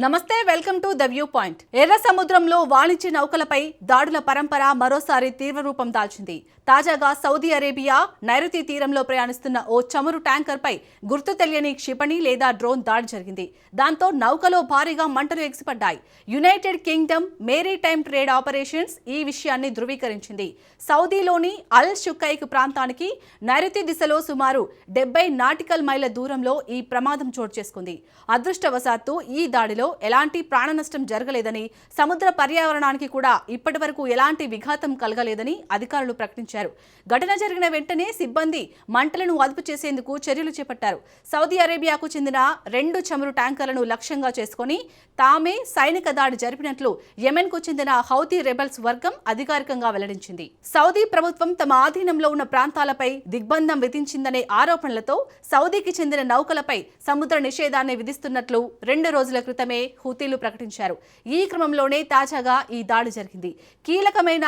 నమస్తే welcome to the view point. ఎర్ర సముద్రంలో వాణిజ్య నౌకలపై దాడుల పరంపర మరోసారి తీవ్ర రూపం దాల్చింది. తాజాగా సౌదీ అరేబియా నైరుతి తీరంలో ప్రయాణిస్తున్న ఓ చమురు ట్యాంకర్ పై గుర్తు తెలియని క్షిపణి లేదా డ్రోన్ దాడి జరిగింది. దాంతో నౌకలో భారీగా మంటలు ఎగిసిపడ్డాయి. United Kingdom Maritime Trade Operations ఈ విషయాన్ని ధృవీకరించింది. సౌదీలోని అల్ షుకైక్ ప్రాంతానికి నైరుతి దిశలో సుమారు 70 నాటికల్ మైళ్ల దూరంలో ఈ ప్రమాదం చోటు చేసుకుంది. అదృష్టవశాత్తు ఈ దాడిలో ఎలాంటి ప్రాణ నష్టం జరగలేదని, సముద్ర పర్యావరణానికి కూడా ఇప్పటివరకు ఎలాంటి విఘాతం కలగలేదని అధికారులు ప్రకటించారు. ఘటన జరిగిన వెంటనే సిబ్బంది మంటలను అదుపు చేసేందుకు చర్యలు చేపట్టారు. సౌదీ అరేబియాకు చెందిన 2 చమురు ట్యాంకర్లను లక్ష్యంగా చేసుకుని తామే సైనిక దాడి జరిపినట్లు యెమెన్కు చెందిన హౌతీ రెబెల్స్ వర్గం అధికారికంగా వెల్లడించింది. సౌదీ ప్రభుత్వం తమ ఆధీనంలో ఉన్న ప్రాంతాలపై దిగ్బంధం విధించిందనే ఆరోపణలతో సౌదీకి చెందిన నౌకలపై సముద్ర నిషేధాన్ని విధిస్తున్నట్లు 2 రోజుల క్రితమే హూతీలు ప్రకటించారు. ఈ క్రమంలోనే తాజాగా ఈ దాడి జరిగింది. కీలకమైన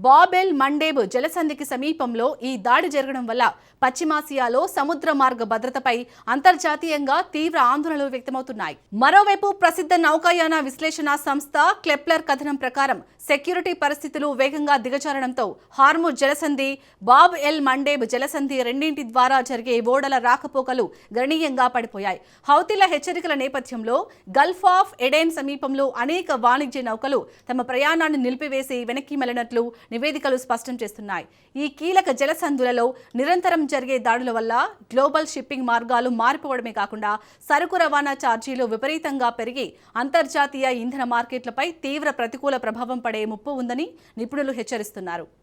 బాబ్ ఎల్ మండేబ్ జలసంధికి సమీపంలో ఈ దాడి జరగడం వల్ల పశ్చిమాసియాలో సముద్ర మార్గ భద్రతపై అంతర్జాతీయంగా తీవ్ర ఆందోళనలు వ్యక్తమవుతున్నాయి. మరోవైపు ప్రసిద్ధ నౌకాయాన విశ్లేషణ సంస్థ కెప్లర్ కథనం ప్రకారం సెక్యూరిటీ పరిస్థితులు వేగంగా దిగజారడంతో హార్ముజ్ జలసంధి, బాబ్ ఎల్ మండేబ్ జలసంధి రెండింటి ద్వారా జరిగే ఓడల రాకపోకలు గణనీయంగా పడిపోయాయి. హౌతీల హెచ్చరికల నేపథ్యంలో గల్ఫ్ ఆఫ్ ఎడెన్ సమీపంలో అనేక వాణిజ్య నౌకలు తమ ప్రయాణాన్ని నిలిపివేసి వెనక్కి మళ్లినట్లు నివేదికలు స్పష్టం చేస్తున్నాయి. ఈ కీలక జలసంధులలో నిరంతరం జరిగే దాడుల వల్ల గ్లోబల్ షిప్పింగ్ మార్గాలు మారిపోవడమే కాకుండా సరుకు రవాణా ఛార్జీలు విపరీతంగా పెరిగి అంతర్జాతీయ ఇంధన మార్కెట్లపై తీవ్ర ప్రతికూల ప్రభావం పడే ముప్పు ఉందని నిపుణులు హెచ్చరిస్తున్నారు.